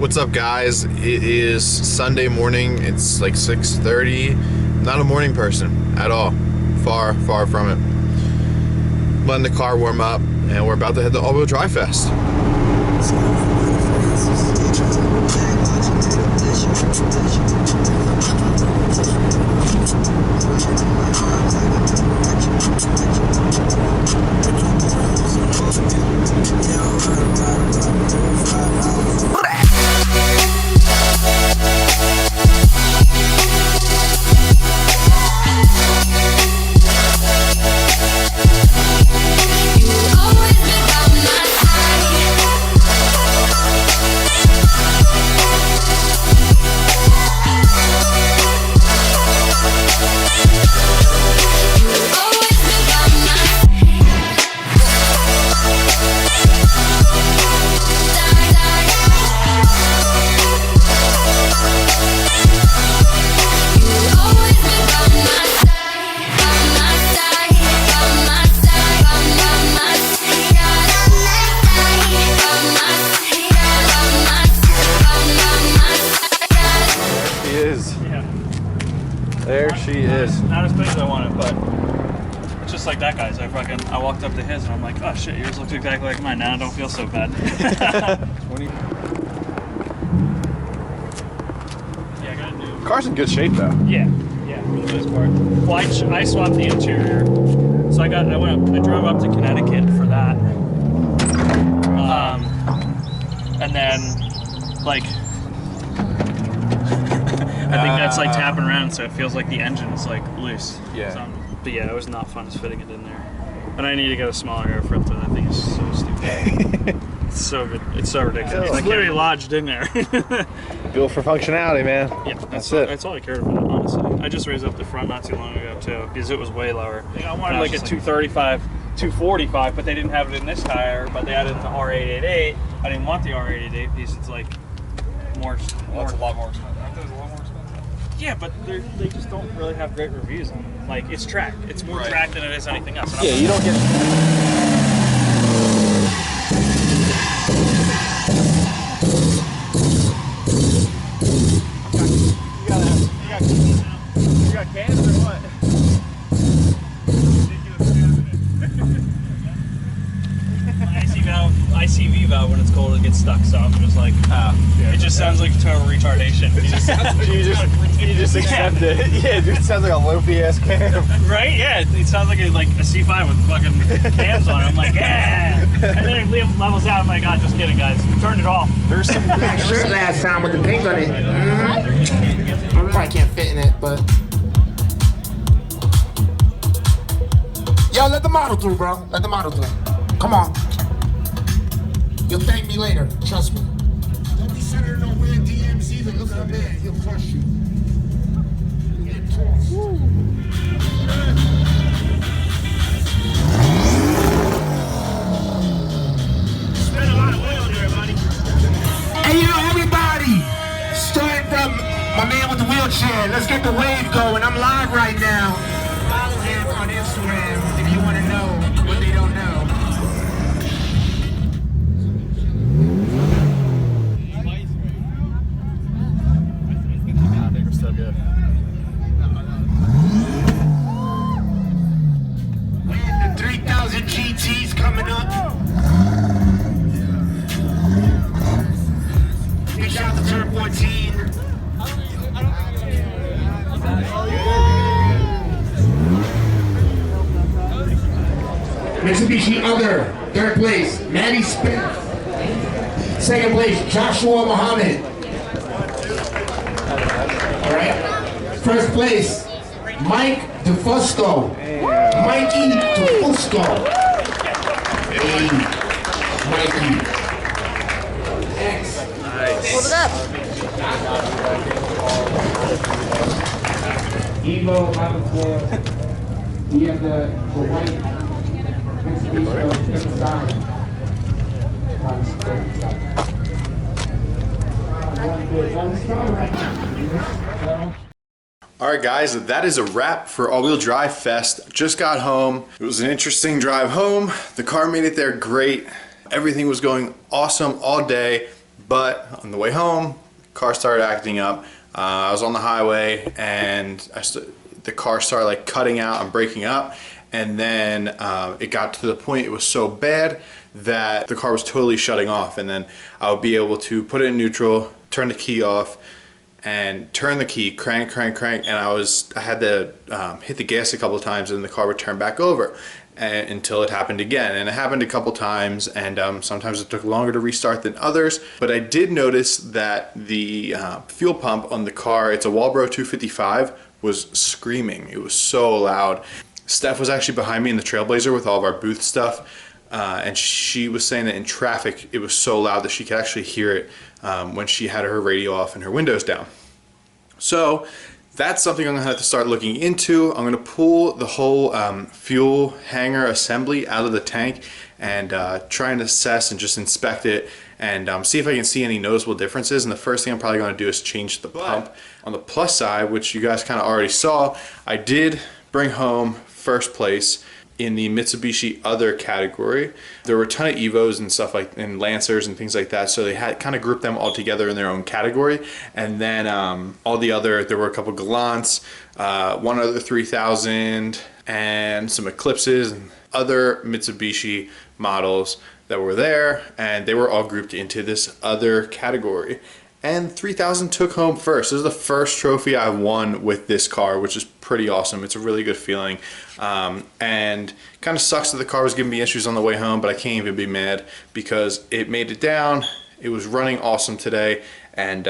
What's up, guys? It is Sunday morning. It's like 6:30. Not a morning person at all. Far from it. Letting the car warm up, and we're about to head to AWD Fest. There she is. Not as big as I wanted, but it's just like that guy's. I walked up to his and I'm like, oh shit, yours looks exactly like mine. Now I don't feel so bad. 20. Yeah, I got a new. Car's in good shape though. Yeah, for the most part. Well, I swapped the interior, so I drove up to Connecticut for that, and then like. I think that's like tapping around, so it feels like the engine's like loose. Yeah. So, but yeah, it was not fun just fitting it in there. And I need to get a smaller air filter. That thing is so stupid. It's so good. It's so ridiculous. It's literally lodged in there. Built for functionality, man. Yeah, that's it. That's all I cared about, honestly. I just raised up the front not too long ago too, because it was way lower. I wanted like a 235, 245, but they didn't have it in this tire. But they added the R888. I didn't want the R888 piece. It's like more. That's a lot more expensive. Aren't those a lot more expensive? Yeah, but they just don't really have great reviews on them. Like, it's track. It's more track than it is anything else. Yeah, you don't get... You got cans or what? My ICV valve, when it's cold, it gets stuck, so I'm just like, it just sounds like total retardation. You just accept it. Yeah, dude, it sounds like a loopy ass can. Right? Yeah, it sounds like a C5 with fucking cans on it. I'm like, yeah! And then it levels out. I'm like, God, just kidding, guys. We turned it off. There's some... Shirt last time with the pink on it. I probably can't fit in it, but... Yo, let the model through, bro. Let the model through. Come on. You'll thank me later. Trust me. Don't be sending no weird DMs either. Look at that man. He'll crush you. You'll get tossed. Spend a lot of oil there, buddy. Hey, you know, everybody, starting from my man with the wheelchair, let's get the wave going. I'm live right now. Follow him on Instagram if you want to know what they don't know. They were so good. The 3000 GT's coming up. Big shout out to Turn 14. Mitsubishi Other, third place, Maddie Smith. Second place, Joshua Muhammad. All right. First place, Mike DeFusco. Mikey DeFusco. Hey, Mikey. X. Hold it up. Evo on the floor. We have the white Mitsubishi inside. Alright guys, that is a wrap for AWD Fest. Just got home. It was an interesting drive home. The car made it there great. Everything was going awesome all day. But on the way home, the car started acting up. I was on the highway and the car started like cutting out and breaking up, and then it got to the point it was so bad that the car was totally shutting off, and then I would be able to put it in neutral, turn the key off, and turn the key, crank, and I had to hit the gas a couple of times, and the car would turn back over until it happened again. And it happened a couple times, and sometimes it took longer to restart than others. But I did notice that the fuel pump on the car, it's a Walbro 255, was screaming. It was so loud. Steph was actually behind me in the Trailblazer with all of our booth stuff, and she was saying that in traffic it was so loud that she could actually hear it when she had her radio off and her windows down. So that's something I'm gonna have to start looking into. I'm gonna pull the whole fuel hanger assembly out of the tank and try and assess and just inspect it and see if I can see any noticeable differences. And the first thing I'm probably gonna do is change the pump. On the plus side, which you guys kind of already saw, I did bring home first place in the Mitsubishi other category. There were a ton of Evos and stuff like, and Lancers and things like that, so they had kind of grouped them all together in their own category. And then all the other, there were a couple Gallants, one other 3000, and some Eclipses and other Mitsubishi models that were there, and they were all grouped into this other category. And 3000 took home first. This is the first trophy I won with this car, which is pretty awesome. It's a really good feeling. And kind of sucks that the car was giving me issues on the way home, but I can't even be mad because it made it down. It was running awesome today, and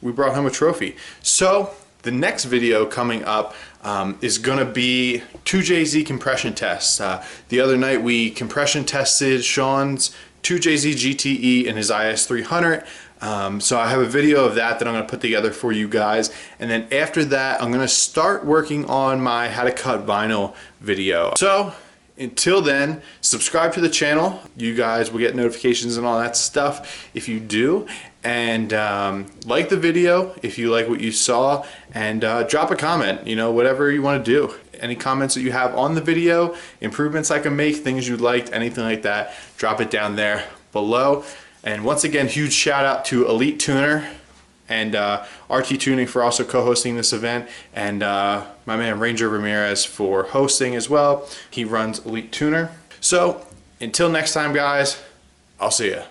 we brought home a trophy. So the next video coming up is gonna be 2JZ compression tests. The other night we compression tested Sean's 2JZ GTE and his IS300. So I have a video of that I'm going to put together for you guys, and then after that I'm going to start working on my how to cut vinyl video. So until then, subscribe to the channel. You guys will get notifications and all that stuff if you do, and like the video if you like what you saw, and drop a comment, you know, whatever you want to do. Any comments that you have on the video, improvements I can make, things you liked, anything like that, drop it down there below. And once again, huge shout out to Elite Tuner and RT Tuning for also co-hosting this event, and my man Ranger Ramirez for hosting as well. He runs Elite Tuner. So until next time guys, I'll see ya.